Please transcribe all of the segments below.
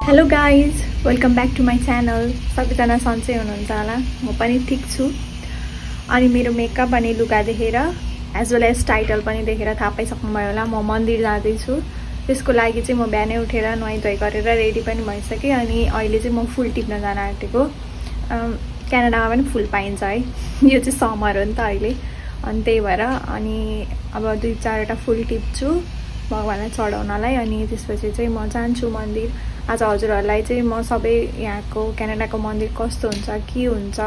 Hello guys, welcome back to my channel. सबैजना सन्चै हुनुहुन्छ होला। म पनि ठिक छु। अनि मेरो मेकअप अनि लुगा देखेर एज वेल एज टाइटल पनि देखेर थाहा पाइसक्नुभयो होला म मन्दिर जाँदैछु। त्यसको लागि चाहिँ म बिहानै उठेर नुहाइधुवाइ गरेर रेडी पनि भइसकेँ। अनि अहिले चाहिँ म फुल टिप्न जान आँटेको। क्यानाडामा पनि फुल पाइन्छ है, यो चाहिँ समर हो नि त अहिले। अनि त्यही भएर अनि अब 2-4वटा फुल टिप्छु भगवानलाई चढाउनलाई। अनि त्यसपछि चाहिँ म जान्छु मन्दिर। आज हजुरहरूलाई चाहिँ म सबै यहाँको क्यानाडाको मन्दिर कस्तो हुन्छ, के हुन्छ,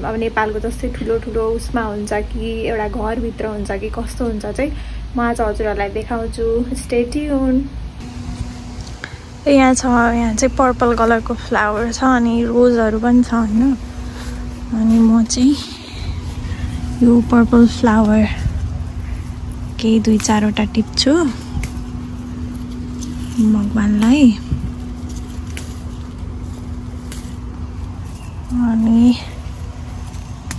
अब नेपालको जस्तै ठुलो ठुलो उसमा हुन्छ कि एउटा घरभित्र हुन्छ कि कस्तो हुन्छ चाहिँ म आज हजुरहरूलाई देखाउँछु। Stay tune. यहाँ छ, यहाँ चाहिँ पर्पल कलरको फ्लावर छ अनि रोजहरू पनि छ होइन। अनि म चाहिँ यो पर्पल फ्लावर केही 2-4वटा टिप्छु भगवानलाई। अनि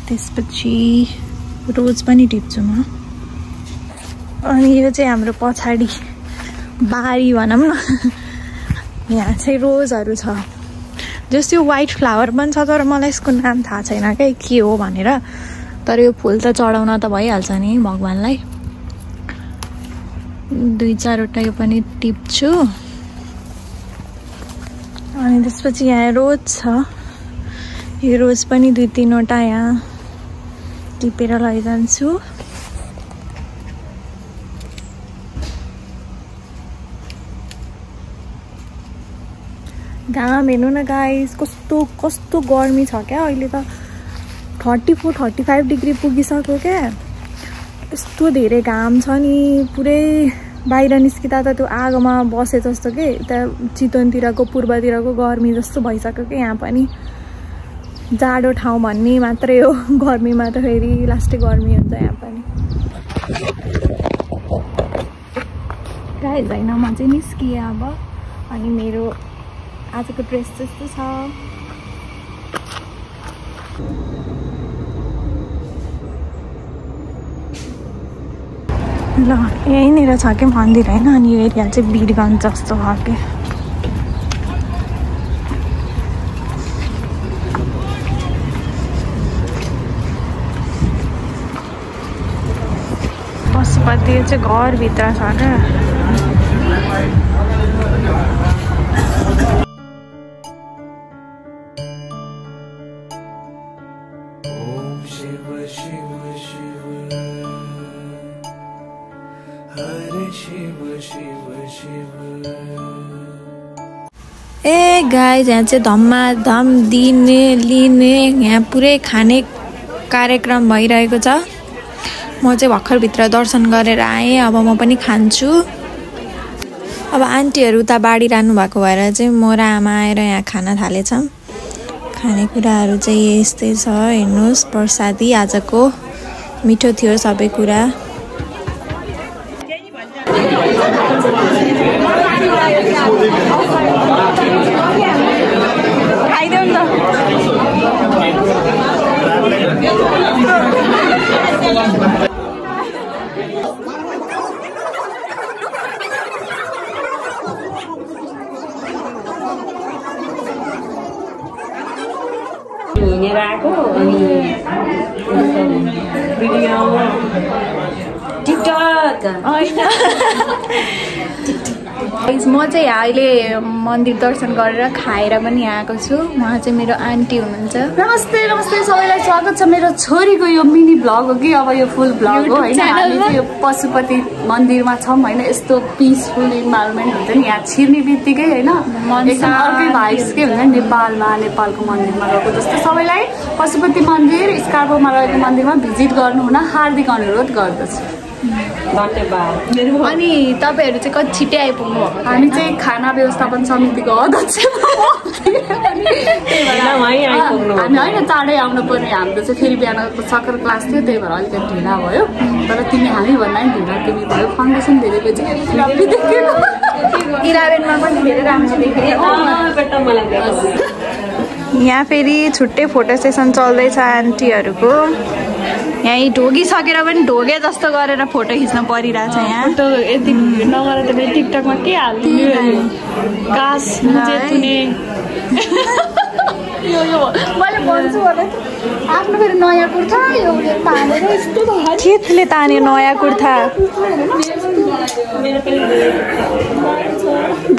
त्यसपछि रोज पनि टिप्छु म। अनि यो चाहिँ हाम्रो पछाडि बारी भनौँ न, यहाँ चाहिँ रोजहरू छ। जस्तो यो वाइट फ्लावर पनि छ तर मलाई यसको नाम थाहा छैन क्या के हो भनेर। तर यो फुल त चढाउन त भइहाल्छ नि भगवानलाई। 2-4वटा यो पनि टिप्छु। अनि त्यसपछि यहाँ रोज छ, यो रोज पनि 2-3वटा यहाँ टिपेर लैजान्छु। घाम हेर्नु न गाइस, कस्तो कस्तो गर्मी छ क्या। अहिले त 34-35 डिग्री पुगिसक्यो क्या। यस्तो धेरै घाम छ नि, पुरै बाहिर निस्किँदा त त्यो आगोमा बसे जस्तो के, यता चितवनतिरको पूर्वतिरको गर्मी जस्तो भइसक्यो कि। यहाँ पनि जाडो ठाउँ भन्ने मात्रै हो, गर्मीमा त फेरि लास्टै गर्मी हुन्छ यहाँ पनि। गाइस होइन, म चाहिँ निस्किएँ अब। अनि मेरो आजको ड्रेस त्यस्तो छ। ल यहीँनिर छ कि मन्दिर होइन। अनि यो एरिया चाहिँ वीरगञ्ज जस्तो हो कि। पशुपति चाहिँ घरभित्र छ क्या। ए गाइस, यहाँ चाहिँ धमाधम दिने लिने यहाँ पुरै खाने कार्यक्रम भइरहेको छ। म चाहिँ भर्खरभित्र दर्शन गरेर आएँ। अब म पनि खान्छु। अब आन्टीहरू उता बाँडिरहनु भएको भएर चाहिँ म र आमा आएर यहाँ खाना थालेछौँ। खानेकुराहरू चाहिँ यस्तै छ हेर्नुहोस्। प्रसादी आजको मिठो थियो सबै कुरा। हिँडेर आएको अनि भिडियो टिकटक म चाहिँ यहाँ अहिले मन्दिर दर्शन गरेर खाएर पनि आएको छु। उहाँ चाहिँ मेरो आन्टी हुनुहुन्छ। नमस्ते नमस्ते सबैलाई स्वागत छ मेरो छोरीको यो मिनी भ्लग हो कि। अब यो फुल भ्लग हो होइन। हामी चाहिँ यो पशुपति मन्दिरमा छौँ होइन। यस्तो पिसफुल इन्भाइरोमेन्ट हुन्छ नि यहाँ छिर्ने बित्तिकै होइन। एकदम अर्कै भाइब्स के हुन्छ नेपालमा, नेपालको मन्दिरमा गएको जस्तो। सबैलाई पशुपति मन्दिर स्कार्बोमा रहेको मन्दिरमा भिजिट गर्नु हुन हार्दिक अनुरोध गर्दछु। धन्यवाद। अनि तपाईँहरू चाहिँ कति छिट्टै आइपुग्नु भएको? हामी चाहिँ खाना व्यवस्थापन समितिको अध्यक्ष हामी होइन चाँडै आउनु पर्ने। हाम्रो चाहिँ फेरि बिहानको सकर क्लास थियो, त्यही भएर अलिकति ढिला भयो। तर तिमी हामी भन्दा पनि ढिला तिमी भयो। फाउन्डेसन धेरै पछि 11मा पनि धेरै राम्रो देखेँ। यहाँ फेरि छुट्टै फोटो सेसन चल्दैछ आन्टीहरूको। यहीँ ढोगिसकेर पनि ढोगे जस्तो गरेर फोटो खिच्न परिरहेछ यहाँ। फोटो यति नगरेर त फेरि टिकटकमा के हाल्नु गास मुजेतुने यो मैले भन्छु भने आफ्नो फेरि नयाँ कुर्ता यो तानेर यस्तो केले तान्यो नयाँ कुर्ता?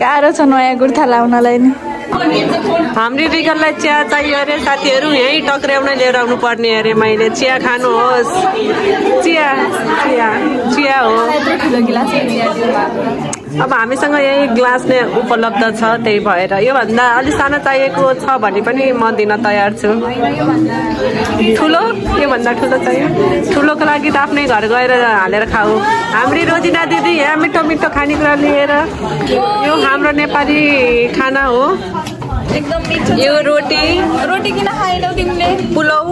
गाह्रो छ नयाँ कुर्ता लाउनलाई नि। हाम्रो रिगललाई चिया चाहियो अरे साथीहरू, यहीँ टक्र्याउन लिएर आउनु पर्ने अरे। मैले चिया खानुहोस्, चिया चिया चिया हो। अब हामीसँग यही ग्लास नै उपलब्ध छ, त्यही भएर योभन्दा अलिक सानो चाहिएको छ भने पनि म दिन तयार छु। ठुलो योभन्दा ठुलो चाहियो? ठुलोको लागि त आफ्नै घर गएर हालेर खाऊ। हाम्री रोजिना दिदी यहाँ मिठो मिठो खानेकुरा लिएर, यो हाम्रो नेपाली खाना हो। एकदम मिठो। यो रोटी किन खाएनौ तिमीले? पुलाउ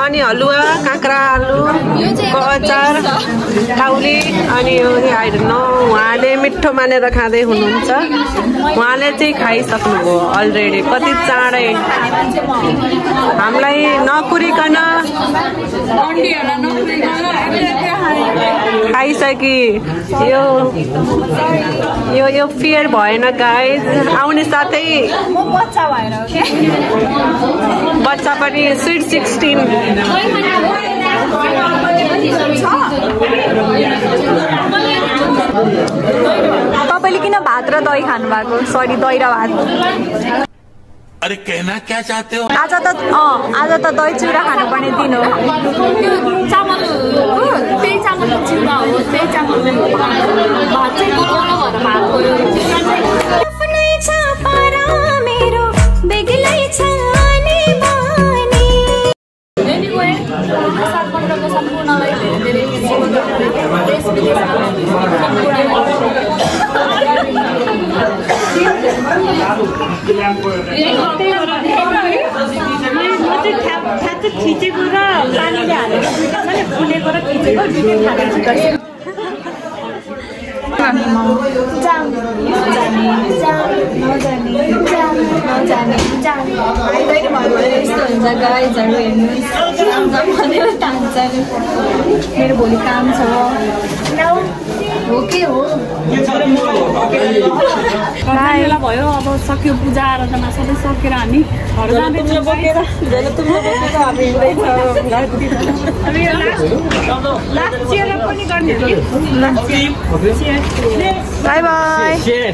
अनि हलुवा, काँक्रा आलुको अचार, काउली अनि यो आई डोन्ट नो। उहाँले मिठो मानेर खाँदै हुनुहुन्छ। उहाँले चाहिँ खाइसक्नुभयो अलरेडी कति चाँडै, हामीलाई नकुरिकन खाइसकी। यो फेयर भएन गाइज। आउने साथै बच्चा भएर हो के? बच्चा पनि स्विट 16। तपाईँले किन भात र दही खानु भएको? सरी, दही र भात। अरे कहना क्या चाहते हो? आज त दही चिउरा खानुपर्ने दिन हो। चामल त्यही चामलको चिउरा हो, त्यही चामलको भात चाहिँ पकाउनु भएर भात गयो। सम्पूर्णलाई धेरै देश विदेशमा खिचेको र पानीले हालेर फुलेको र खिचेको दुइटै खाने। मेरो भोलि काम छ हो के हो भयो। अब सक्यो पूजा आराधना सबै सकेर हामी घर जाँदैछौँ। बाई बाई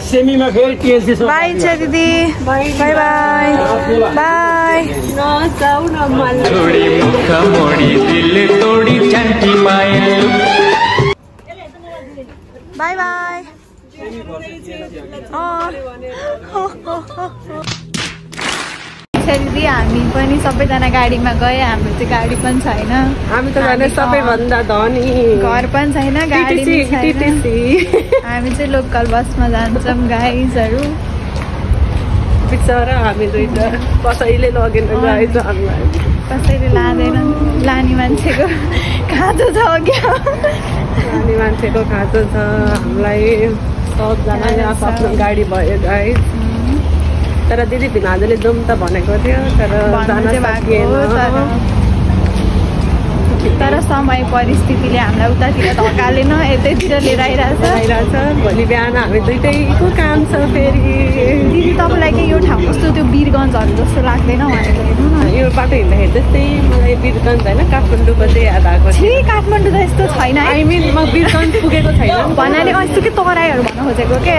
सेमीमा फेरि टिएलसी बाई छ दिदी। By by by. छोडी मुख मोडी दिल तोडी चंटी माया। By by. दिदी हामी पनि सबैजना गाडीमा गए। हाम्रो चाहिँ गाडी पनि छैन। हामी त भने सबैभन्दा धनी, घर पनि छैन, गाडी पनि छैन। हामी चाहिँ लोकल बसमा जान्छौँ गाइजहरू। बिचरा हामी दुईटा कसैले लगेन गाइज हामीलाई। कसैले लाँदैन। लाने मान्छेको खाँचो छ क्या? लाने मान्छेको खाँचो छ। हामीलाई सबजनाले आफ्नो गाडी भयो गाइज। तर दिदी भिनाजुले जाउँ त भनेको थियो, तर जान सकिएन। तर समय परिस्थितिले हामीलाई उतातिर धकालेन, यतैतिर लिएर आइरहेछ। भोलि बिहान हामी दुइटैको काम छ फेरि। दिदी तपाईँलाई के यो ठाउँ कस्तो त्यो वीरगन्जहरू जस्तो लाग्दैन भनेको? हेर्नु न, यो बाटो हिँड्दाखेरि त्यस्तै मलाई वीरगन्ज होइन काठमाडौँको चाहिँ याद आएको छ। काठमाडौँ त यस्तो छैन। आई मिन म वीरगन्ज पुगेको छैन भन्नाले यस्तो के तराईहरू भन्न खोजेको के?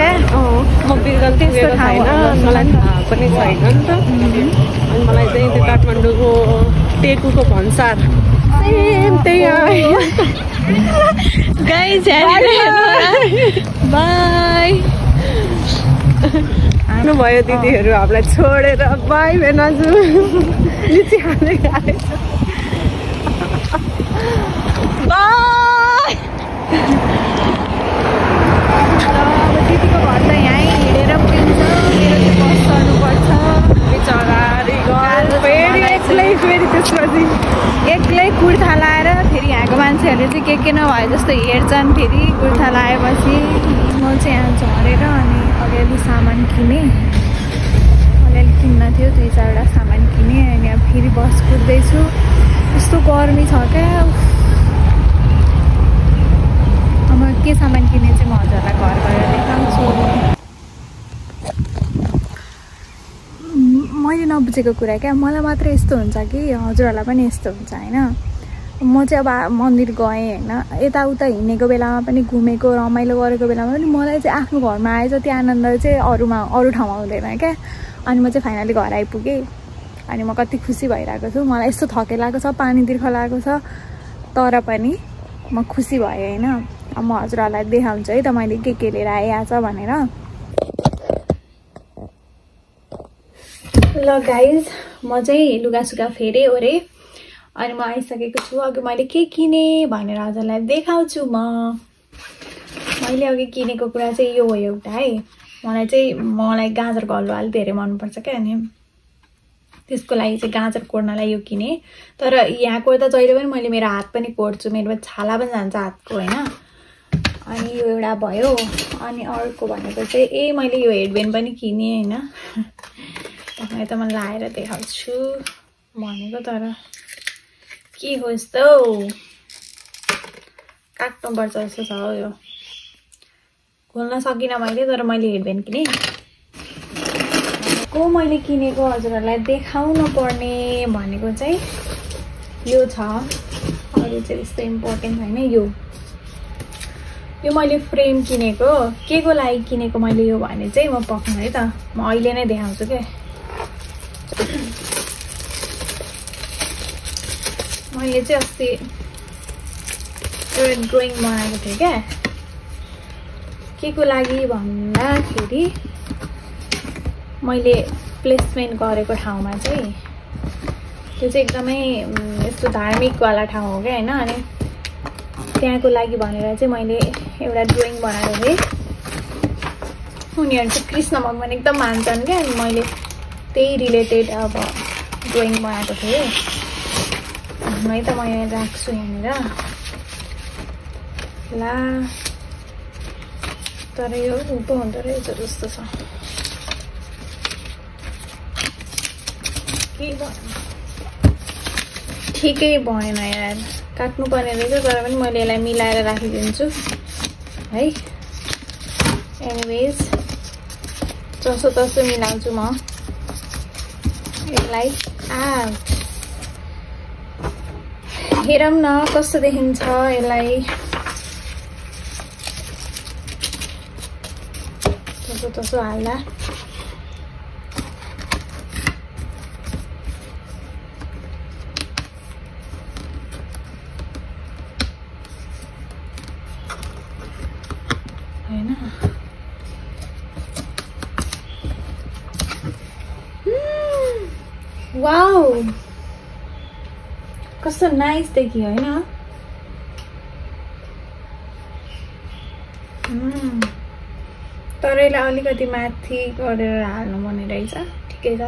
म वीरगन्ज पुगेको छैन, मलाई थाहा पनि छैन नि त। अनि मलाई चाहिँ त्यो काठमाडौँको टेकुको भन्सार त्यही आयो। Guys by. भयो दिदीहरू हामीलाई छोडेर। बाई भेनाजु। लिची खाँदै गाएछ। बाई। दिदीको घर त यहीँ हिँडेर पुगिन्छ। मेरो चाहिँ बस चढ्नुपर्छ। बिचरा फेरि त्यसपछि एक्लै कुर्ता लाएर फेरि यहाँको मान्छेहरूले चाहिँ के नभए जस्तो हेर्छन्। फेरि कुर्ता लगाएपछि म चाहिँ यहाँ झरेर अनि अलिअलि सामान किनेँ। अलिअलि किन्न थियो, 2-4वटा सामान किनेँ। अनि अब फेरि बस कुद्दैछु। यस्तो गर्मी छ क्या। के सामान किने चाहिँ म हजुरलाई घर गएर देखाउँछु। मैले नबुझेको कुरा क्या, मलाई मात्र यस्तो हुन्छ कि हजुरहरूलाई पनि यस्तो हुन्छ होइन? म चाहिँ अब मन्दिर गएँ होइन, यताउता हिँडेको बेलामा पनि घुमेको रमाइलो गरेको बेलामा पनि मलाई चाहिँ आफ्नो घरमा आए जति आनन्द चाहिँ अरू ठाउँमा हुँदैन क्या। अनि म चाहिँ फाइनली घर आइपुगेँ। अनि म कति खुसी भइरहेको छु। मलाई यस्तो थके लागेको छ, पानी तिर्ख लागेको छ, तर पनि म खुसी भएँ होइन। अब म हजुरहरूलाई देखाउँछु है त मैले के लिएर आएँ आज भनेर। ल गाइज, म चाहिँ लुगासुगा फेरेँ ओरे अनि म आइसकेको छु। अघि मैले के किनेँ भनेर हजुरलाई देखाउँछु। मैले अघि किनेको कुरा चाहिँ यो हो एउटा है। मलाई गाजरको हलुवा अलिक धेरै मनपर्छ क्या, अनि त्यसको लागि चाहिँ गाजर कोर्नलाई यो किनेँ। तर यहाँ कोर्दा जहिले पनि मैले मेरो हात पनि कोर्छु, मेरो छाला पनि जान्छ हातको होइन। अनि यो एउटा भयो। अनि अर्को भनेको चाहिँ मैले यो हेडब्यान्ड पनि किनेँ होइन। तपाईँ त म लाएर देखाउँछु भनेको, तर के हो यस्तो काट्नुपर्छ जस्तो छ हो। यो खोल्न सकिनँ मैले, तर मैले हेडब्यान्ड किनेँ। मैले किनेको हजुरहरूलाई देखाउनु पर्ने भनेको चाहिँ यो छ, अरू चाहिँ त्यस्तो इम्पोर्टेन्ट होइन। यो मैले फ्रेम किनेको। के को लागि किनेको मैले यो भने चाहिँ म पक्नु है त, म अहिले नै देखाउँछु क्या। मैले चाहिँ अस्ति एउटा ड्रइङ बनाएको थिएँ क्या। के को लागि भन्दाखेरि मैले प्लेसमेन्ट गरेको ठाउँमा चाहिँ त्यो चाहिँ एकदमै यस्तो धार्मिकवाला ठाउँ हो क्या होइन। अनि त्यहाँको लागि भनेर चाहिँ मैले एउटा ड्रइङ बनाएको थिएँ। उनीहरू चाहिँ कृष्ण भगवान एकदम मान्छन् क्या। अनि मैले त्यही रिलेटेड अब ड्रइङ बनाएको थिएँ है त। म यहाँ राख्छु यहाँनिर ला। तर यो उँभो हुँदो रहेछ जस्तो छ। ठिकै भएन यार, काट्नु पर्ने रहेछ। तर पनि मैले यसलाई मिलाएर राखिदिन्छु है। एनिवेज जसो तसो मिलाउँछु म यसलाई। हेरौँ न कस्तो देखिन्छ यसलाई। जसो तसो हाल्दा होइन। वाउ कस्तो नाइस देखियो होइन। तर यसलाई अलिकति माथि गरेर हाल्नुपर्ने रहेछ। ठिकै छ।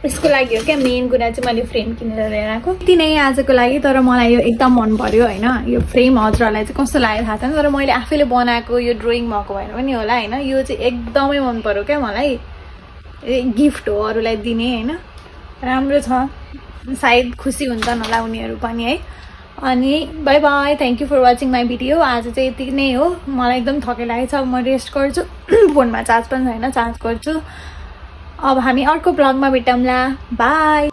यसको लागि हो क्या मेन कुरा चाहिँ मैले फ्रेम किनेर लिएर आएको। यति नै आजको लागि। तर मलाई यो एकदम मन पर्यो होइन। यो फ्रेम हजुरहरूलाई चाहिँ कस्तो लाग्यो थाहा छैन, तर मैले आफैले बनाएको यो ड्रइङ भएको भएर पनि होला होइन। यो चाहिँ एकदमै मन पर्यो क्या मलाई। गिफ्ट हो अरूलाई दिने होइन। राम्रो छ, सायद खुसी हुन्छन् होला उनीहरू पनि है। अनि bye bye, thank you for watching my video. आज चाहिँ यति नै हो। मलाई एकदम थके लागेको छ, म रेस्ट गर्छु। फोनमा चार्ज पनि छैन, चार्ज गर्छु। अब हामी अर्को ब्लगमा भेटौँला। बाई।